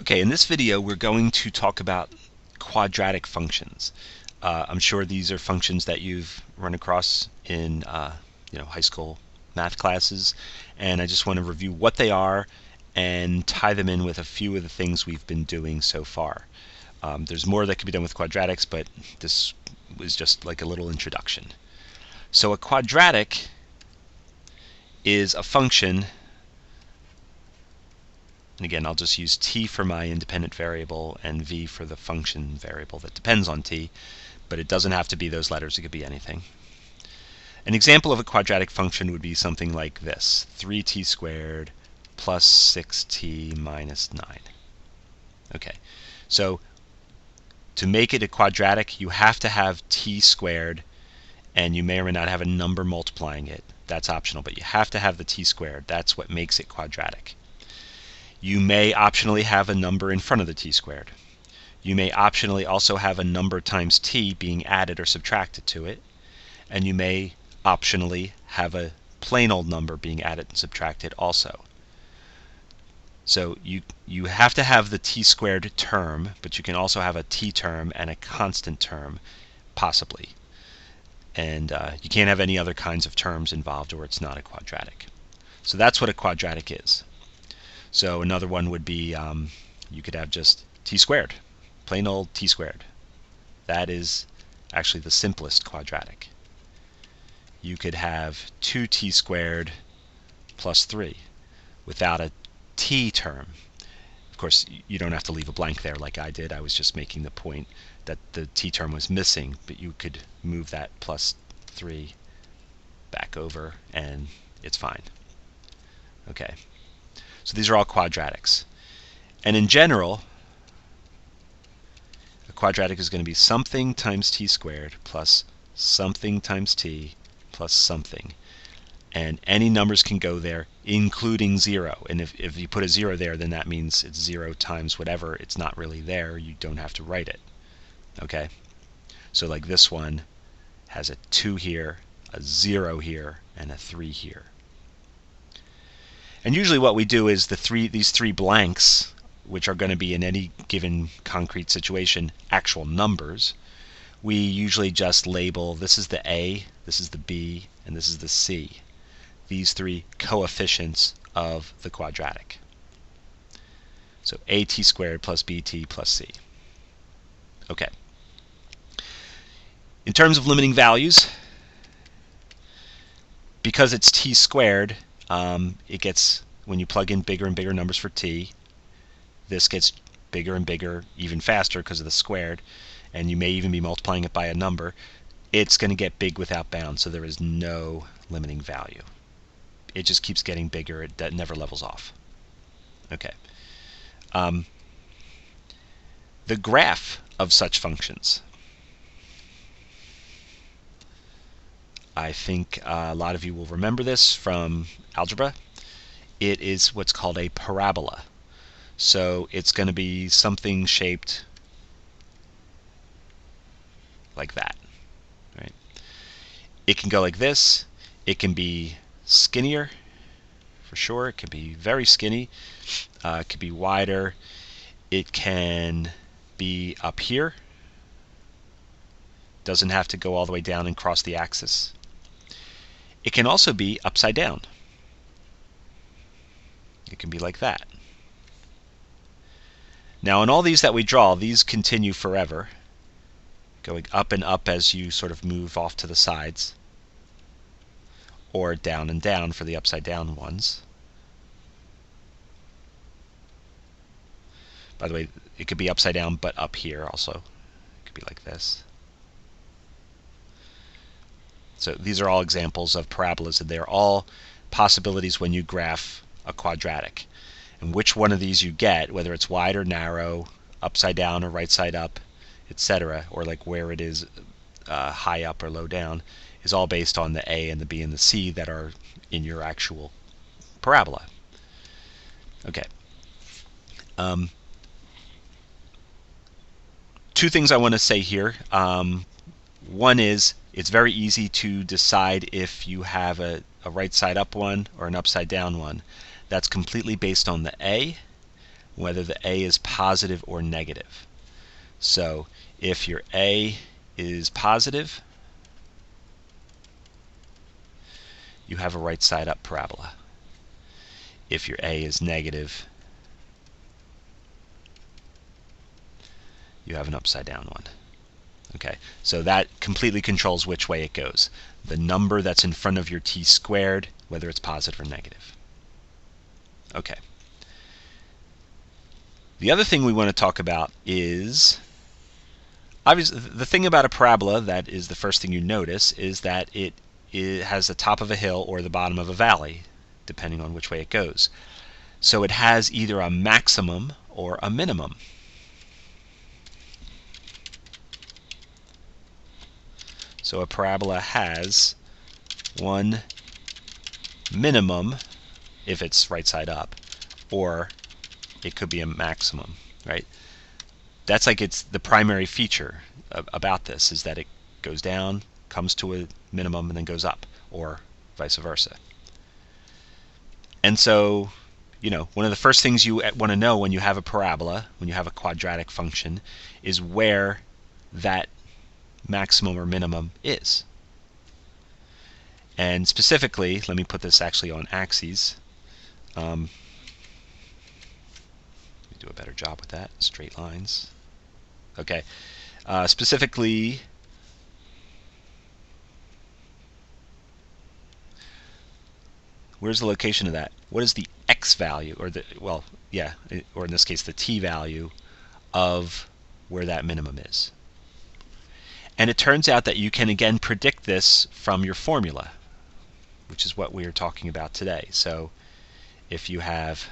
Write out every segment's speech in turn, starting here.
Okay, in this video we're going to talk about quadratic functions. I'm sure these are functions that you've run across in high school math classes, and I just want to review what they are and tie them in with a few of the things we've been doing so far. There's more that can be done with quadratics, but this was just like a little introduction. So a quadratic is a function. And again, I'll just use t for my independent variable and v for the function variable that depends on t, but it doesn't have to be those letters. It could be anything. An example of a quadratic function would be something like this: 3t squared plus 6t minus 9. Okay, so to make it a quadratic, you have to have t squared, and you may or may not have a number multiplying it. That's optional, but you have to have the t squared. That's what makes it quadratic. You may optionally have a number in front of the t squared. You may optionally also have a number times t being added or subtracted to it. And you may optionally have a plain old number being added and subtracted also. So you have to have the t squared term, but you can also have a t term and a constant term, possibly. And you can't have any other kinds of terms involved or it's not a quadratic. So that's what a quadratic is. So another one would be, you could have just t squared, plain old t squared. That is actually the simplest quadratic. You could have 2t squared plus 3 without a t term. Of course, you don't have to leave a blank there like I did. I was just making the point that the t term was missing, but you could move that plus 3 back over and it's fine. Okay. So these are all quadratics. And in general, a quadratic is going to be something times t squared plus something times t plus something. And any numbers can go there, including 0. And if you put a 0 there, then that means it's 0 times whatever. It's not really there. You don't have to write it. Okay? So like this one has a 2 here, a 0 here, and a 3 here. And usually what we do is these three blanks, which are going to be in any given concrete situation actual numbers, we usually just label, this is the A, this is the B, and this is the C. These three coefficients of the quadratic. So at squared plus bt plus c. Okay. In terms of limiting values, because it's t squared, it gets, when you plug in bigger and bigger numbers for t, this gets bigger and bigger even faster because of the squared, and you may even be multiplying it by a number. It's going to get big without bounds, so there is no limiting value. It just keeps getting bigger. That never levels off. Okay. The graph of such functions. I think a lot of you will remember this from algebra. It is what's called a parabola. So it's going to be something shaped like that. Right? It can go like this. It can be skinnier, for sure. It can be very skinny. It can be wider. It can be up here. Doesn't have to go all the way down and cross the axis. It can also be upside down. It can be like that. Now in all these that we draw, these continue forever, going up and up as you sort of move off to the sides, or down and down for the upside down ones. By the way, it could be upside down but up here also. It could be like this. So these are all examples of parabolas, and they're all possibilities when you graph a quadratic. And which one of these you get, whether it's wide or narrow, upside down or right side up, etc., or like where it is high up or low down, is all based on the A and the B and the C that are in your actual parabola. Okay. Two things I want to say here. One is, it's very easy to decide if you have a right side up one or an upside down one. That's completely based on the A, whether the a is positive or negative. So if your a is positive, you have a right side up parabola. If your a is negative, you have an upside down one. Okay, so that completely controls which way it goes. The number that's in front of your t squared, whether it's positive or negative. Okay. The other thing we want to talk about is, obviously, the thing about a parabola that is the first thing you notice is that it has the top of a hill or the bottom of a valley, depending on which way it goes. So it has either a maximum or a minimum. So a parabola has one minimum if it's right side up, or it could be a maximum, right? That's like it's the primary feature about this, is that it goes down, comes to a minimum, and then goes up, or vice versa. And so, one of the first things you want to know when you have a parabola, when you have a quadratic function, is where that maximum or minimum is. And specifically, let me put this actually on axes. Let me do a better job with that. Straight lines. Okay. Specifically, where's the location of that? What is the x value, or or in this case the t value of where that minimum is? And it turns out that you can again predict this from your formula, which is what we are talking about today. So if you have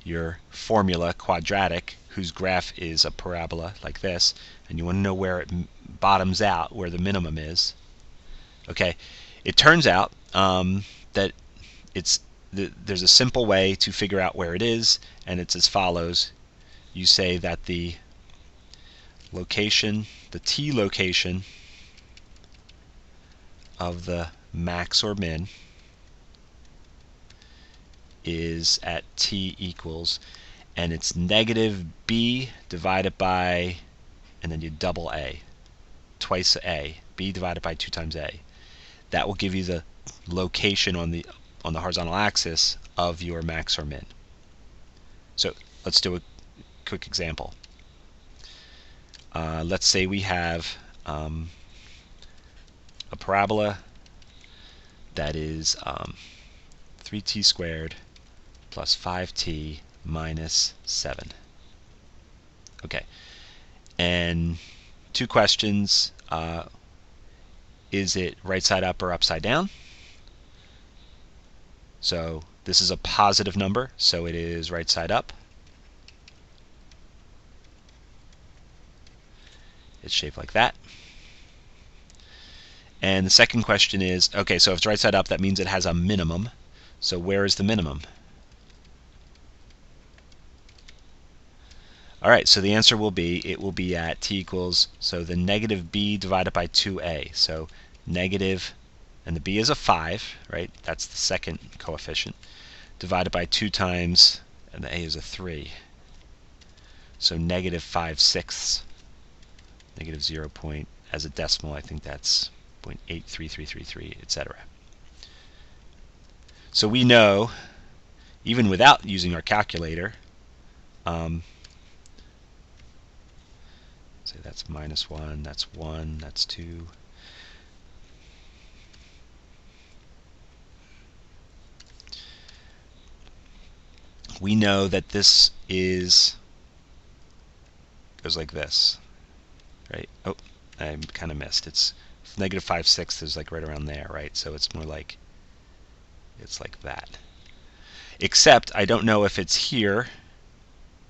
your formula quadratic, whose graph is a parabola like this, and you want to know where it bottoms out, where the minimum is, okay, it turns out that there's a simple way to figure out where it is, and it's as follows. You say that the location, the t location of the max or min is at t equals, and it's negative b divided by, and then you double a, twice a, b divided by 2 times a. That will give you the location on the horizontal axis of your max or min. So let's do a quick example. Let's say we have a parabola that is 3t squared plus 5t minus 7. Okay, and 2 questions. Is it right side up or upside down? So this is a positive number, so it is right side up. It's shaped like that. And the second question is, okay, so if it's right side up, that means it has a minimum. So where is the minimum? All right, so the answer will be, it will be at t equals, so the negative b divided by 2a. So negative, and the b is a 5, right? That's the second coefficient, divided by 2 times, and the a is a 3. So negative 5/6, negative 0. As a decimal, I think that's 0.83333, etc. So we know, even without using our calculator, say that's -1, that's 1, that's 2. We know that this goes like this, right? Oh, I kind of missed. It's negative 5/6 is like right around there, right? So it's more like, it's like that. Except I don't know if it's here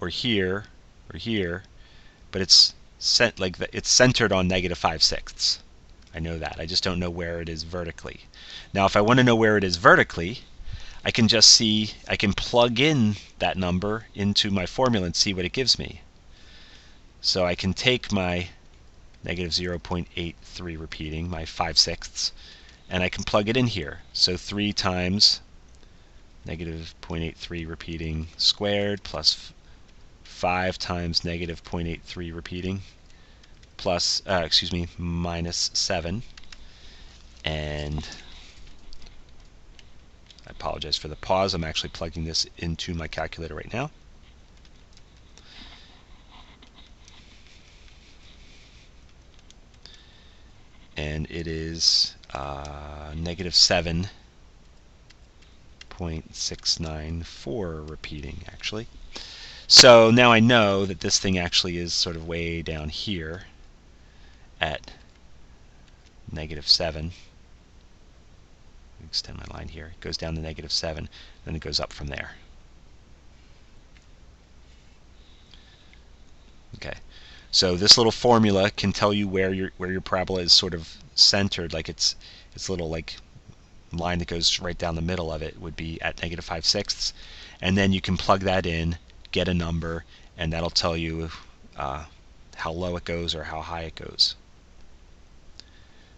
or here or here, but it's it's centered on negative 5/6. I know that. I just don't know where it is vertically. Now, if I want to know where it is vertically, I can just see, I can plug in that number into my formula and see what it gives me. So I can take my negative 0.83 repeating, my 5/6, and I can plug it in here. So 3 times negative 0.83 repeating squared plus 5 times negative 0.83 repeating plus, minus 7. And I apologize for the pause. I'm actually plugging this into my calculator right now. And it is negative 7.694 repeating, actually. So now I know that this thing actually is sort of way down here at negative 7. Extend my line here. It goes down to negative 7, then it goes up from there. Okay, so this little formula can tell you where your parabola is sort of centered, like its little like line that goes right down the middle of it would be at negative 5/6, and then you can plug that in, get a number, and that'll tell you how low it goes or how high it goes.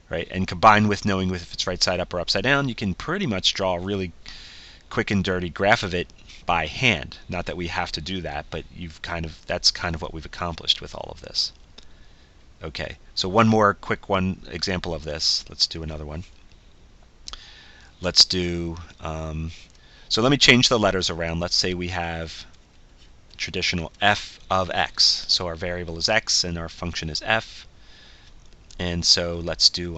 Right, and combined with knowing if it's right side up or upside down, you can pretty much draw a really quick and dirty graph of it by hand. Not that we have to do that, but that's kind of what we've accomplished with all of this. Okay, so one more quick example of this. Let's do another one. Let's do, so let me change the letters around. Let's say we have traditional f of x. So our variable is x and our function is f. And so let's do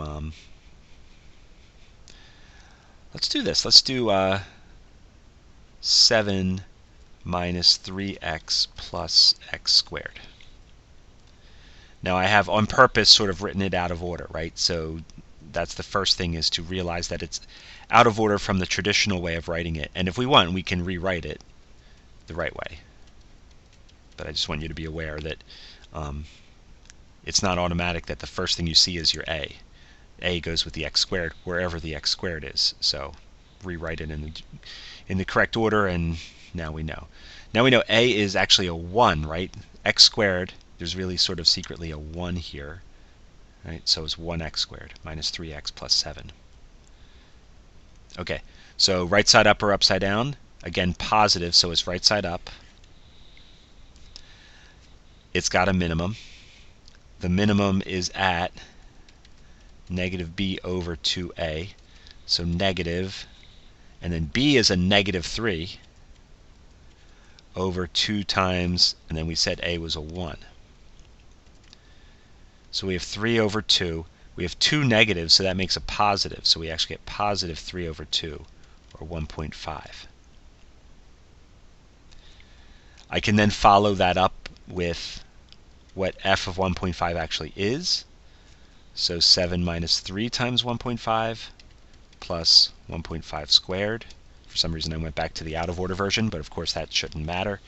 this. Let's do 7 minus 3x plus x squared. Now I have on purpose sort of written it out of order, right? So that's the first thing, is to realize that it's out of order from the traditional way of writing it. And if we want, we can rewrite it the right way. But I just want you to be aware that it's not automatic that the first thing you see is your a. A goes with the x squared wherever the x squared is. So rewrite it in the correct order, and now we know. Now we know a is actually a 1, right? X squared, there's really sort of secretly a 1 here, right? So it's 1x squared minus 3x plus 7. Okay, so right side up or upside down? Again, positive, so it's right side up. It's got a minimum. The minimum is at negative b over 2a. So negative, and then b is a negative 3 over 2 times, and then we said a was a 1. So we have 3 over 2. We have 2 negatives, so that makes a positive. So we actually get positive 3 over 2, or 1.5. I can then follow that up with what f of 1.5 actually is. So 7 minus 3 times 1.5 plus 1.5 squared. For some reason I went back to the out of order version, but of course that shouldn't matter.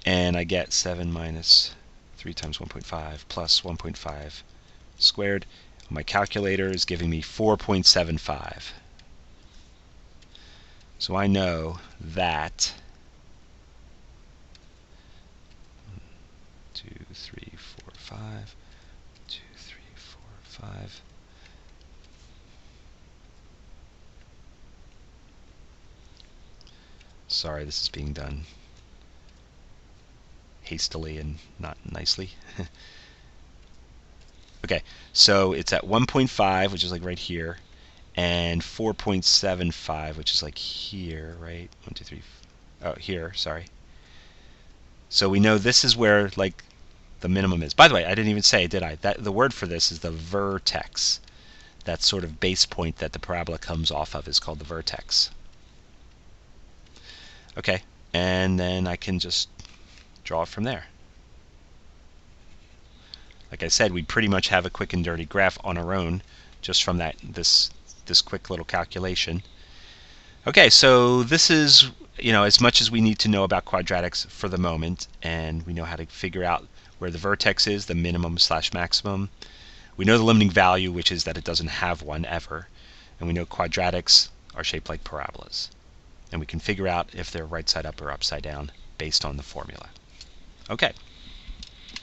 And I get 7 minus 3 times 1.5 plus 1.5 squared. My calculator is giving me 4.75. So I know that 2, 3, 4, 5, 2, 3, 4, 5. Sorry, this is being done hastily and not nicely. Okay, so it's at 1.5, which is like right here, and 4.75, which is like here, right? 1, 2, 3. Oh, here, sorry. So we know this is where like the minimum is. By the way, I didn't even say, did I? The word for this is the vertex. That sort of base point that the parabola comes off of is called the vertex. Okay, and then I can just draw it from there. Like I said, we pretty much have a quick and dirty graph on our own just from this quick little calculation. Okay, so this is, as much as we need to know about quadratics for the moment, and we know how to figure out where the vertex is, the minimum / maximum. We know the limiting value, which is that it doesn't have one ever, and we know quadratics are shaped like parabolas. And we can figure out if they're right side up or upside down based on the formula. Okay.